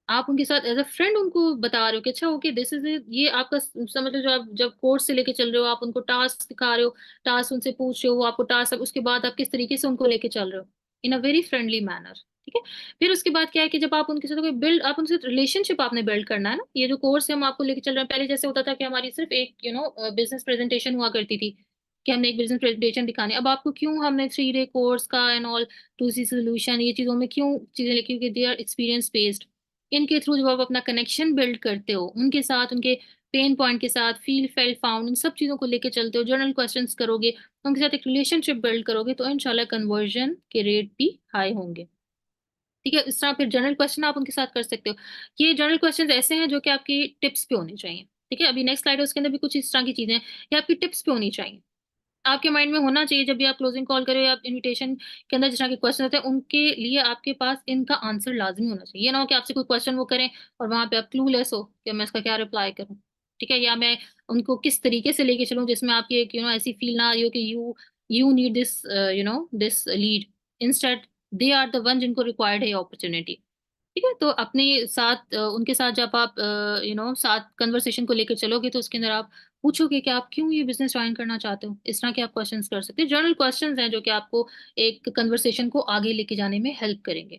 आप उनके साथ एज अ फ्रेंड उनको बता रहे हो कि अच्छा ओके दिस इज ये आपका समझ लो, जो आप जब कोर्स से लेके चल रहे हो, आप उनको टास्क दिखा रहे हो, टास्क उनसे पूछ रहे हो, वो आपको टास्क, उसके बाद आप किस तरीके से उनको लेके चल रहे हो इन अ वेरी फ्रेंडली मैनर, ठीक है। फिर उसके बाद क्या है कि जब आप उनके साथ कोई बिल्ड, आप उनसे रिलेशनशिप आपने बिल्ड करना है ना। ये जो कोर्स है हम आपको लेके चल रहे हैं, पहले जैसे होता था कि हमारी सिर्फ एक बिजनेस प्रेजेंटेशन हुआ करती थी, कि हमने एक बिजनेस प्रेजेंटेशन दिखानी। अब आपको क्यों हमने 3 डे कोर्स का and all, to see solution, ये चीजों में क्यों चीजें लिखी, क्योंकि दे आर एक्सपीरियंस बेस्ड। इनके थ्रू जब आप अपना कनेक्शन बिल्ड करते हो उनके साथ, उनके पेन पॉइंट के साथ, फील फेल फाउंड, इन सब चीजों को लेके चलते हो, जर्नल क्वेश्चंस करोगे, उनके साथ एक रिलेशनशिप बिल्ड करोगे, तो इंशाल्लाह कन्वर्जन के रेट भी हाई होंगे, ठीक है। इस तरह फिर जनरल क्वेश्चन आप उनके साथ कर सकते हो। ये जनरल क्वेश्चन ऐसे हैं जो कि आपकी टिप्स पे होने चाहिए, ठीक है। अभी नेक्स्ट स्लाइड है, उसके अंदर भी कुछ इस तरह की चीजें हैं, ये आपकी टिप्स पे होनी चाहिए, आपके माइंड में होना चाहिए। जब भी आप क्लोजिंग कॉल करो या इनविटेशन के अंदर जिस तरह के क्वेश्चन होते हैं, उनके लिए आपके पास इनका आंसर लाजमी होना चाहिए। ये ना हो कि आपसे कोई क्वेश्चन वो करें और वहां पे आप क्लूलेस हो कि मैं इसका क्या रिप्लाई करूं, ठीक है। या मैं उनको किस तरीके से लेके चलूं जिसमें आपकी एक ऐसी फील ना आ रही हो कि you need this this lead, instead they are the one जिनको रिक्वायर्ड है अपॉर्चुनिटी, ठीक है। तो अपने साथ उनके साथ जब आप साथ कन्वर्सेशन को लेकर चलोगे, तो उसके अंदर आप पूछोगे कि आप क्यों ये बिजनेस ज्वाइन करना चाहते हो। इस तरह के आप क्वेश्चंस कर सकते हैं, जर्नल क्वेश्चंस हैं जो कि आपको एक कन्वर्सेशन को आगे लेके जाने में हेल्प करेंगे,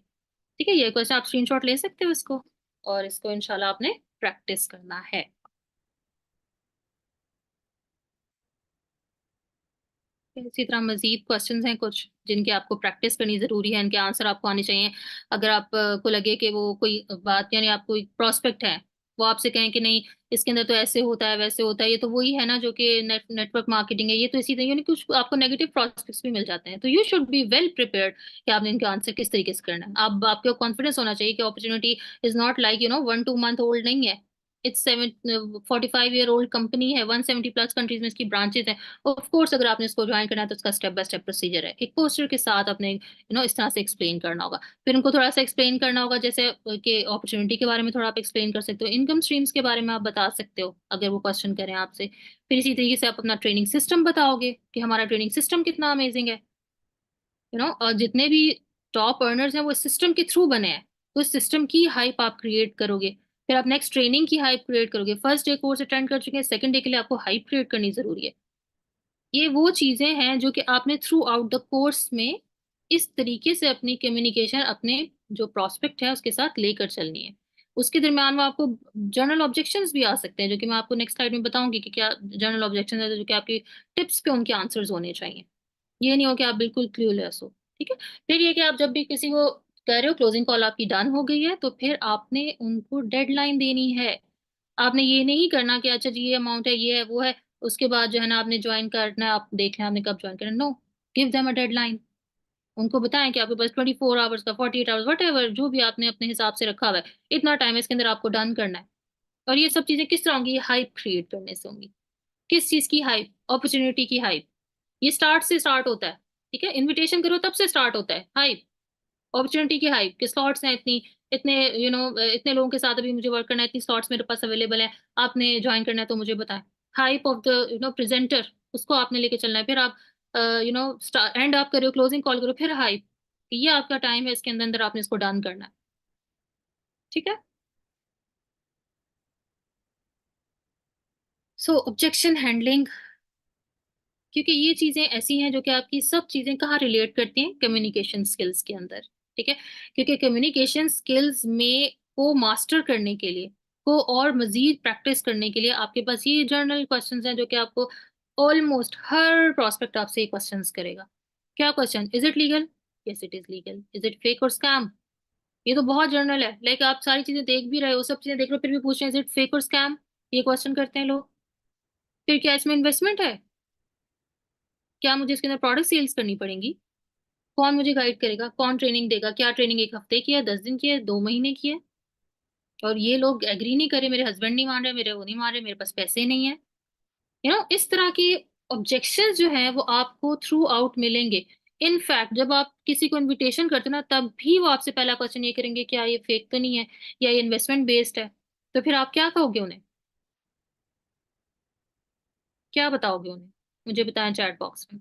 ठीक है। ये क्वेश्चन आप स्क्रीनशॉट ले सकते हो इसको, और इसको इंशाल्लाह आपने प्रैक्टिस करना है। इसी तरह मजीद क्वेश्चंस हैं कुछ जिनके आपको प्रैक्टिस करनी जरूरी है, इनके आंसर आपको आने चाहिए। अगर आपको लगे कि वो कोई बात, यानी आपको कोई प्रोस्पेक्ट है, वो आपसे कहें कि नहीं इसके अंदर तो ऐसे होता है वैसे होता है, ये तो वही है ना जो कि नेटवर्क मार्केटिंग है, ये तो इसी तरह, यानी कुछ आपको नेगेटिव प्रोस्पेक्ट्स भी मिल जाते हैं, तो you should be well prepared कि आपने इनके आंसर किस तरीके से करना है। आप आपको कॉन्फिडेंस होना चाहिए कि opportunity is not like 1-2 month old नहीं है, इट्स 45 ईयर ओल्ड कंपनी है, 170+ कंट्रीज में इसकी ब्रांचेज हैं। ऑफ कोर्स अगर आपने इसको ज्वाइन करना है तो इसका स्टेप बाय स्टेप प्रोसीजर है, एक पोस्टर के साथ अपने इस तरह से एक्सप्लेन करना होगा। फिर उनको थोड़ा सा एक्सप्लेन करना होगा, जैसे कि अपॉर्चुनिटी के बारे में थोड़ा आप एक्सप्लेन कर सकते हो, इनकम स्ट्रीम्स के बारे में आप बता सकते हो अगर वो क्वेश्चन करें आपसे। फिर इसी तरीके से आप अपना ट्रेनिंग सिस्टम बताओगे कि हमारा ट्रेनिंग सिस्टम कितना अमेजिंग है, और जितने भी टॉप अर्नर्स हैं वो सिस्टम के थ्रू बने हैं, तो सिस्टम की हाइप आप क्रिएट करोगे। फिर आप नेक्स्ट ट्रेनिंग की हाइप क्रिएट करोगे, फर्स्ट डे कोर्स अटेंड कर चुके हैं, सेकंड डे के लिए आपको हाइप क्रिएट करनी जरूरी है। ये वो चीजें हैं जो कि आपने थ्रू आउट द कोर्स में इस तरीके से अपनी कम्युनिकेशन अपने जो प्रोस्पेक्ट है उसके साथ लेकर चलनी है। उसके दरम्यान में आपको जर्नल ऑब्जेक्शंस भी आ सकते हैं, जो कि मैं आपको नेक्स्ट स्लाइड में बताऊंगी कि क्या जर्नल ऑब्जेक्शन है, जो कि आपकी टिप्स पे उनके आंसर्स होने चाहिए। ये नहीं हो कि आप बिल्कुल क्लूलेस हो, ठीक है। फिर ये कि आप जब भी किसी को कह रहे हो क्लोजिंग कॉल आपकी डन हो गई है, तो फिर आपने उनको डेडलाइन देनी है। आपने ये नहीं करना कि अच्छा जी ये अमाउंट है, ये है वो है, उसके बाद जो है ना आपने ज्वाइन करना है, आप देख लें आपने कब ज्वाइन करना। No, give them a deadline. उनको बताएं कि आपके पास 24 आवर्स का, 48 आवर्स, वट एवर जो भी आपने अपने हिसाब से रखा हुआ है, इतना टाइम इसके अंदर आपको डन करना है। और ये सब चीजें किस तरह होंगी, हाइप क्रिएट करने से होंगी। किस चीज की हाइप, अपॉर्चुनिटी की हाइप। ये स्टार्ट से स्टार्ट होता है, ठीक है। इनविटेशन करो तब से स्टार्ट होता है हाइप, अपॉर्चुनिटी की हाइप, कि स्लॉट्स हैं इतनी, इतने इतने लोगों के साथ अभी मुझे वर्क करना है, इतनी स्लॉट्स मेरे पास अवेलेबल है, आपने ज्वाइन करना है तो मुझे बताएं। हाइप ऑफ द प्रेजेंटर, उसको आपने लेके चलना है। फिर आप एंड आप करो, क्लोजिंग कॉल करो, फिर हाइप। ये आपका टाइम है, इसके अंदर अंदर आपने इसको डन करना है। ठीक है। सो ऑब्जेक्शन हैंडलिंग, क्योंकि ये चीजें ऐसी हैं जो कि आपकी सब चीजें कहाँ रिलेट करती हैं, कम्युनिकेशन स्किल्स के अंदर। ठीक है। क्योंकि कम्युनिकेशन स्किल्स में को मास्टर करने के लिए, को और मजीद प्रैक्टिस करने के लिए आपके पास ये जर्नल क्वेश्चंस हैं जो कि आपको ऑलमोस्ट हर प्रोस्पेक्ट आपसे ये क्वेश्चंस करेगा। क्या question? Is it legal? Yes it is legal. Is it fake और स्कैम? ये तो बहुत जर्नल है, लाइक आप सारी चीजें देख भी रहे हो, सब चीजें देख रहे हो, फिर भी पूछ रहे हैं इज इट फेक और स्कैम। ये क्वेश्चन करते हैं लोग। फिर क्या इसमें इन्वेस्टमेंट है? क्या मुझे इसके अंदर प्रोडक्ट सेल्स करनी पड़ेंगी? कौन मुझे गाइड करेगा? कौन ट्रेनिंग देगा? क्या ट्रेनिंग 1 हफ्ते की है, 10 दिन की है, 2 महीने की है? और ये लोग एग्री नहीं करे, मेरे हस्बैंड नहीं मान रहे, मेरे वो नहीं मान रहे, मेरे पास पैसे नहीं है। इस तरह के ऑब्जेक्शंस जो हैं वो आपको थ्रू आउट मिलेंगे। इनफैक्ट जब आप किसी को इनविटेशन करते हो ना, तब भी वो आपसे पहला क्वेश्चन ये करेंगे, क्या ये फेक तो नहीं है, या ये इन्वेस्टमेंट बेस्ड है? तो फिर आप क्या कहोगे उन्हें? क्या बताओगे उन्हें? मुझे बताएं चैट बॉक्स में।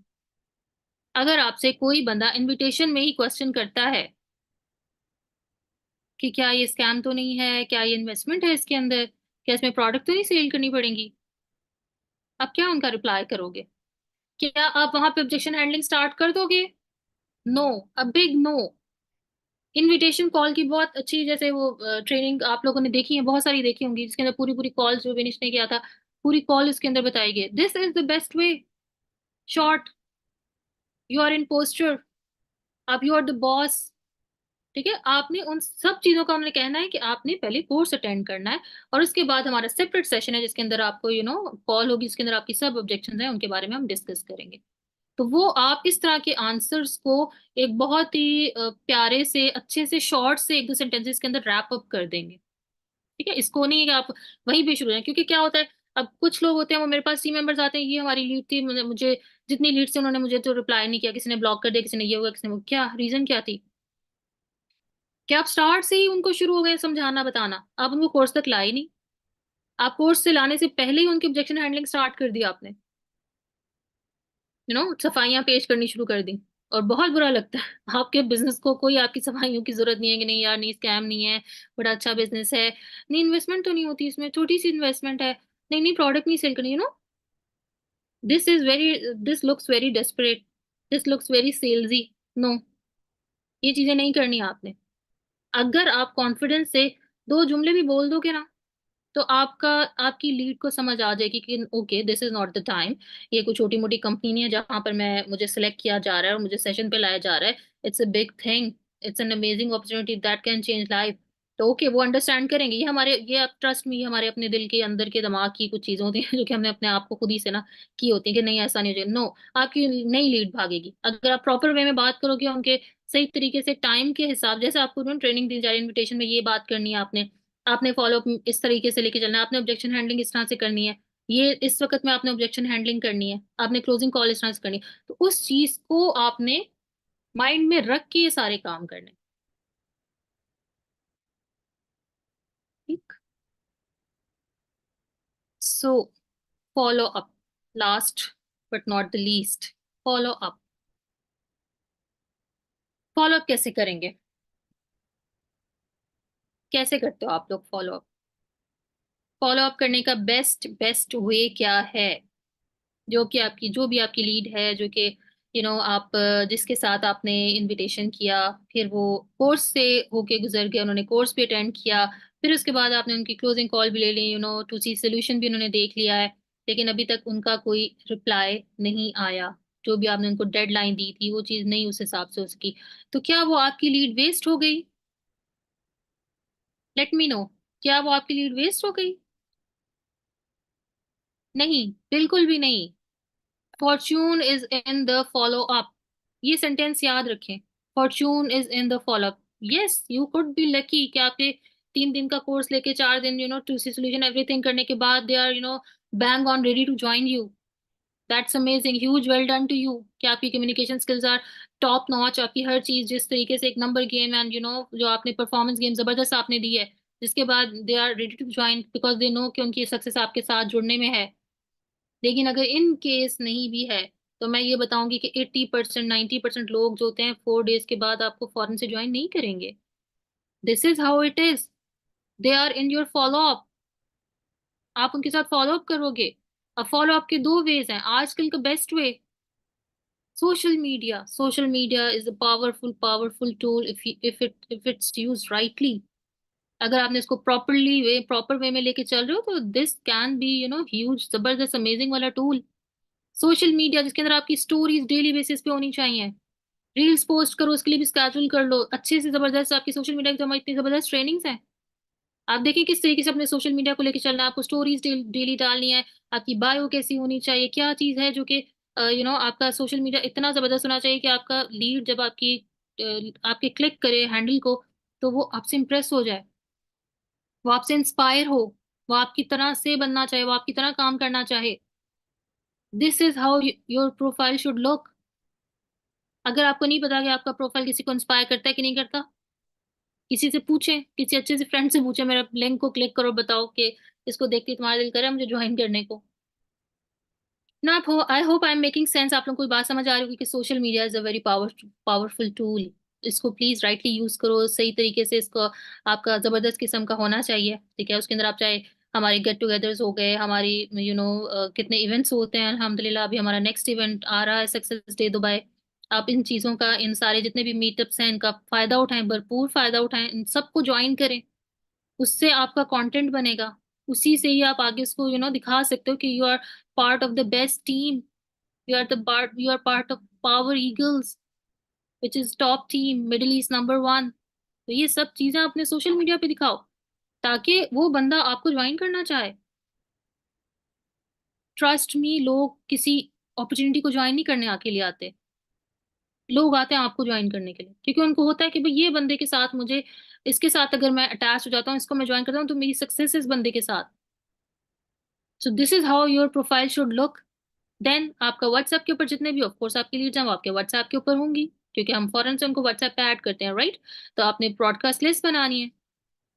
अगर आपसे कोई बंदा इनविटेशन में ही क्वेश्चन करता है कि क्या ये स्कैम तो नहीं है, क्या ये इन्वेस्टमेंट है इसके अंदर, क्या इसमें प्रोडक्ट तो नहीं सेल करनी पड़ेंगी, आप क्या उनका रिप्लाई करोगे? क्या आप वहां पे ऑब्जेक्शन हैंडलिंग स्टार्ट कर दोगे? No. A big no. Invitation call की बहुत अच्छी, जैसे वो ट्रेनिंग आप लोगों ने देखी है, बहुत सारी देखी होंगी, जिसके अंदर पूरी पूरी कॉल जो विनिश ने किया था, पूरी कॉल इसके अंदर बताई गई। This is the best way. Short, you are in poster, आप यू आर द बॉस। ठीक है। आपने उन सब चीजों का हमने कहना है कि आपने पहले कोर्स अटेंड करना है, और उसके बाद हमारा सेपरेट सेशन है जिसके अंदर आपको कॉल होगी, जिसके अंदर आपकी सब ऑब्जेक्शंस हैं उनके बारे में हम डिस्कस करेंगे। तो वो आप इस तरह के आंसर्स को एक बहुत ही प्यारे से, अच्छे से, शॉर्ट से 1-2 सेंटेंसेस के अंदर रैप अप कर देंगे। ठीक है। इसको नहीं है कि आप वहीं पे शुरू हैं, क्योंकि क्या होता है, अब कुछ लोग होते हैं वो मेरे पास टीम मेंबर्स आते हैं, ये हमारी लीड थी, मुझे जितनी लीड थी उन्होंने मुझे तो रिप्लाई नहीं किया, किसी ने ब्लॉक कर दिया, किसी ने ये हुआ, किसी ने वो, क्या रीजन क्या थी? क्या आप स्टार्ट से ही उनको शुरू हो गए समझाना बताना? आप उनको कोर्स तक लाए नहीं। आप कोर्स से लाने से पहले ही उनकी ऑब्जेक्शन हैंडलिंग स्टार्ट कर दिया आपने। सफाइयां पेश करनी शुरू कर दी। और बहुत बुरा लगता है आपके बिजनेस को कोई आपकी सफाइयों की जरूरत नहीं है, कि नहीं यार, नहीं स्कैम नहीं है, बड़ा अच्छा बिजनेस है, नहीं इन्वेस्टमेंट तो नहीं होती इसमें, छोटी सी इन्वेस्टमेंट है, नहीं नहीं प्रोडक्ट नहीं सेल करनी, this is very, this looks very desperate, this looks very salesy. No, ये चीजें नहीं करनी आपने। अगर आप कॉन्फिडेंस से 2 जुमले भी बोल दोगे ना, तो आपका, आपकी लीड को समझ आ जाएगी कि okay, this is not the time. ये कोई छोटी मोटी कंपनी नहीं है जहां पर मुझे सिलेक्ट किया जा रहा है और मुझे सेशन पे लाया जा रहा है। It's a big thing, it's an amazing opportunity that can change life. तो ओके, वो अंडरस्टैंड करेंगे। ये आप ट्रस्ट में, ये हमारे अपने दिल के अंदर के दिमाग की कुछ चीजें होती हैं जो कि हमने अपने आप को खुद ही से ना की होती है, कि नहीं ऐसा नहीं हो जाए। नो, आपकी नई लीड भागेगी अगर आप प्रॉपर वे में बात करोगे उनके, सही तरीके से टाइम के हिसाब, जैसे आपको ट्रेनिंग दी जा रही है, इन्विटेशन में ये बात करनी है आपने, आपने फॉलो अप इस तरीके से लेके चलना है, आपने ऑब्जेक्शन हैंडलिंग इस तरह से करनी है, ये इस वक्त में आपने ऑब्जेक्शन हैंडलिंग करनी है, आपने क्लोजिंग कॉल इस तरह से करनी है। तो उस चीज को आपने माइंड में रख के ये सारे काम करने। ठीक। So follow up, last but not the least, follow up. Follow up कैसे करेंगे? कैसे करते हो आप लोग फॉलो अप? फॉलो अप करने का बेस्ट बेस्ट वे क्या है? जो भी आपकी लीड है, जो कि आप जिसके साथ आपने इनविटेशन किया, फिर वो कोर्स से होके गुजर गए, उन्होंने कोर्स भी अटेंड किया, फिर उसके बाद आपने उनकी क्लोजिंग कॉल भी ले ली, टू सी सोल्यूशन भी उन्होंने देख लिया है, लेकिन अभी तक उनका कोई रिप्लाई नहीं आया, जो भी आपने उनको डेडलाइन दी थी वो चीज़ नहीं उस हिसाब से उसकी, तो क्या वो आपकी लीड वेस्ट हो गई? Let me know. क्या वो आपकी लीड वेस्ट हो गई? नहीं, बिल्कुल भी नहीं। Fortune is in the follow up. ये सेंटेंस याद रखें। Fortune is in the follow up. Yes, you could be lucky कि आपके 3 दिन का कोर्स लेके 4 दिन टू सी सोल्यूशन एवरीथिंग करने के बाद they are bang on ready to join you. That's amazing, huge, well done to you कि आपकी communication skills are top notch. आपकी हर चीज जिस तरीके से एक नंबर गेम एंड जो आपने परफॉर्मेंस गेम जबरदस्त आपने दी है, जिसके बाद they are ready to join because they know कि उनकी सक्सेस आपके साथ जुड़ने में है। लेकिन अगर इन केस नहीं भी है, तो मैं ये बताऊंगी कि 80% 90% लोग जो होते हैं 4 डेज के बाद आपको फॉरन से ज्वाइन नहीं करेंगे। This is how it is. They are in your follow up. आप उनके साथ फॉलो अप करोगे। अब फॉलो अप के दो वेज हैं आजकल का best way, social media. Social media is a powerful powerful tool if it's use rightly. अगर आपने इसको प्रॉपर वे में लेके चल रहे हो, तो दिस कैन बी ह्यूज, जबरदस्त, अमेजिंग वाला टूल। सोशल मीडिया जिसके अंदर आपकी स्टोरीज डेली बेसिस पे होनी चाहिए, रील्स पोस्ट करो, उसके लिए भी स्केड्यूल कर लो अच्छे से। जबरदस्त आपकी सोशल मीडिया की तो हमारी इतनी जबरदस्त ट्रेनिंग्स हैं। आप देखिए किस तरीके से अपने सोशल मीडिया को लेकर चलना है। आपको स्टोरीज डेली डालनी है, आपकी बायो कैसी होनी चाहिए, क्या चीज है जो कि आपका सोशल मीडिया इतना जबरदस्त होना चाहिए कि आपका लीड जब आपके क्लिक करे हैंडल को, तो वो आपसे इंप्रेस हो जाए, वो आपसे इंस्पायर हो, वो आपकी तरह से बनना चाहे, वो आपकी तरह काम करना चाहे। This is how your profile should look. अगर आपको नहीं पता कि आपका प्रोफाइल किसी को इंस्पायर करता है कि नहीं करता, किसी से पूछें, किसी अच्छे से फ्रेंड से पूछें, मेरा लिंक को क्लिक करो, बताओ कि इसको देख के तुम्हारा दिल करे मुझे ज्वाइन करने को ना। आप हो, I hope I am making sense. आप लोगों को बात समझ आ रही होगी कि social media is a very powerful tool. इसको प्लीज राइटली यूज करो, सही तरीके से इसको आपका जबरदस्त किस्म का होना चाहिए। ठीक है, उसके अंदर आप चाहे हमारे गेट टुगेदर्स हो गए, हमारी कितने इवेंट्स होते हैं अल्हम्दुलिल्लाह। अभी हमारा नेक्स्ट इवेंट आ रहा है, सक्सेस डे दुबई। आप इन चीज़ों का, इन सारे जितने भी मीटअप्स हैं, इनका फायदा उठाएं, भरपूर फायदा उठाएं, इन सबको ज्वाइन करें। उससे आपका कंटेंट बनेगा, उसी से ही आप आगे इसको दिखा सकते हो कि you are part of the best team. You are part of power eagles which is top team, middle east number 1। तो ये सब चीजें अपने सोशल मीडिया पे दिखाओ, ताकि वो बंदा आपको ज्वाइन करना चाहे। ट्रस्ट मी, लोग किसी अपॉर्चुनिटी को ज्वाइन नहीं करने के लिए आते, लोग आते हैं आपको ज्वाइन करने के लिए, क्योंकि उनको होता है कि भाई ये बंदे के साथ मुझे, इसके साथ अगर मैं अटैच हो जाता हूँ, इसको मैं ज्वाइन करता हूँ, तो मेरी सक्सेस इस बंदे के साथ। So this is how your profile should look. Then आपका व्हाट्सएप के ऊपर जितने भी ऑफ कोर्स आपकी लीड्स हैं वो आपके व्हाट्सएप के ऊपर होंगी, क्योंकि हम फॉरन से उनको व्हाट्सएप पे ऐड करते हैं, राइट। तो आपने ब्रॉडकास्ट लिस्ट बनानी है,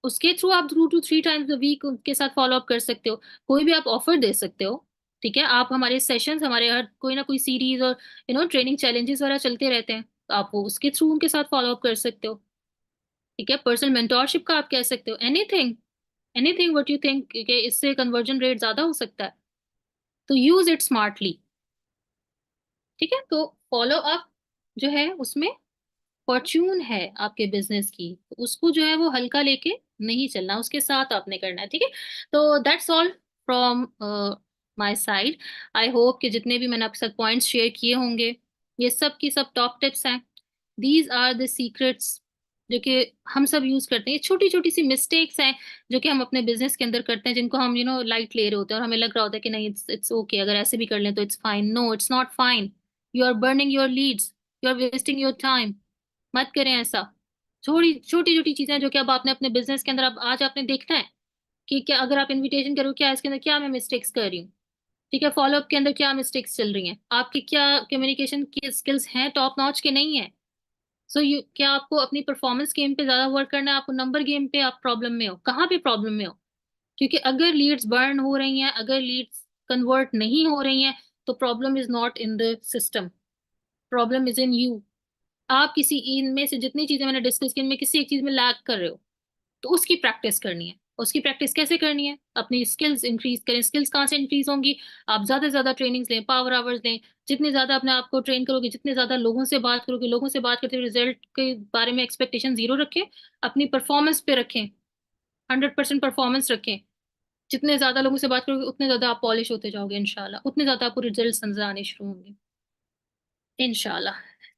उसके थ्रू आप 2 to 3 times a वीक उनके साथ फॉलो अप कर सकते हो। कोई भी आप ऑफर दे सकते हो। ठीक है, आप हमारे सेशंस, हमारे हर कोई ना कोई सीरीज और ट्रेनिंग चैलेंजेस वगैरह चलते रहते हैं, तो आप वो उसके थ्रू उनके साथ फॉलो अप कर सकते हो। ठीक है, पर्सनल मेंटोरशिप का आप कह सकते हो, anything, anything what you think कि इससे कन्वर्जन रेट ज्यादा हो सकता है, तो यूज इट स्मार्टली। ठीक है, तो फॉलो अप जो है उसमें फॉर्च्यून है आपके बिजनेस की, तो उसको जो है वो हल्का लेके नहीं चलना, उसके साथ आपने करना है। ठीक है, तो that's all from my side. I hope कि जितने भी मैंने आपके साथ पॉइंट्स शेयर किए होंगे, ये सब की सब टॉप टिप्स हैं। दीज आर द सीक्रेट्स जो कि हम सब यूज करते हैं। ये छोटी छोटी सी मिस्टेक्स हैं जो कि हम अपने बिजनेस के अंदर करते हैं, जिनको हम लाइट ले रहे होते हैं, और हमें लग रहा होता है कि नहीं, इट्स ओके, अगर ऐसे भी कर लें तो it's fine. No, it's not fine. You are burning your leads, you are wasting your time. मत करें ऐसा। छोटी छोटी छोटी चीजें जो कि अब आपने अपने बिजनेस के अंदर, अब आज आपने देखना है कि क्या, अगर आप इनविटेशन करो, क्या इसके अंदर क्या मैं मिस्टेक्स कर रही हूँ। ठीक है, फॉलोअप के अंदर क्या मिस्टेक्स चल रही हैं आपकी, क्या कम्युनिकेशन की स्किल्स हैं टॉप नॉच के नहीं है। सो यू, क्या आपको अपनी परफॉर्मेंस गेम पे ज्यादा वर्क करना है, आपको नंबर गेम पे आप प्रॉब्लम में हो, कहाँ पे प्रॉब्लम में हो। क्योंकि अगर लीड्स बर्न हो रही हैं, अगर लीड्स कन्वर्ट नहीं हो रही हैं, तो problem is not in the system, problem is in you. आप किसी इनमें से जितनी चीजें मैंने डिस्कस की, इनमें किसी एक चीज में लैग कर रहे हो, तो उसकी प्रैक्टिस करनी है। उसकी प्रैक्टिस कैसे करनी है, अपनी स्किल्स इंक्रीज करें। स्किल्स कहाँ से इंक्रीज होंगी, आप ज्यादा से ज्यादा ट्रेनिंग्स लें, पावर आवर्स लें। जितने ज्यादा अपने आप को ट्रेन करोगे, जितने ज्यादा लोगों से बात करोगे, लोगों से बात करते हुए रिजल्ट के बारे में एक्सपेक्टेशन जीरो रखें, अपनी परफॉर्मेंस पे रखें, 100% परफॉर्मेंस रखें। जितने ज्यादा लोगों से बात करोगे, उतने ज्यादा आप पॉलिश होते जाओगे इंशाल्लाह, उतने ज्यादा आपको रिजल्ट नजर आने शुरू होंगे इंशाल्लाह।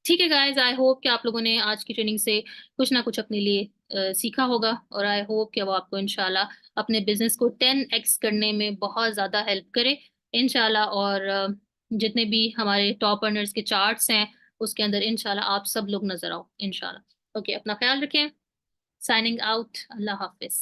ठीक है गाइस, आई होप कि आप लोगों ने आज की ट्रेनिंग से कुछ ना कुछ अपने लिए सीखा होगा, और आई होप कि वो आपको इंशाल्लाह अपने बिजनेस को 10x करने में बहुत ज़्यादा हेल्प करे इंशाल्लाह। और जितने भी हमारे टॉप अर्नर्स के चार्ट्स हैं, उसके अंदर इंशाल्लाह आप सब लोग नजर आओ इंशाल्लाह। ओके, अपना ख्याल रखें। साइनिंग आउट, अल्लाह हाफिज।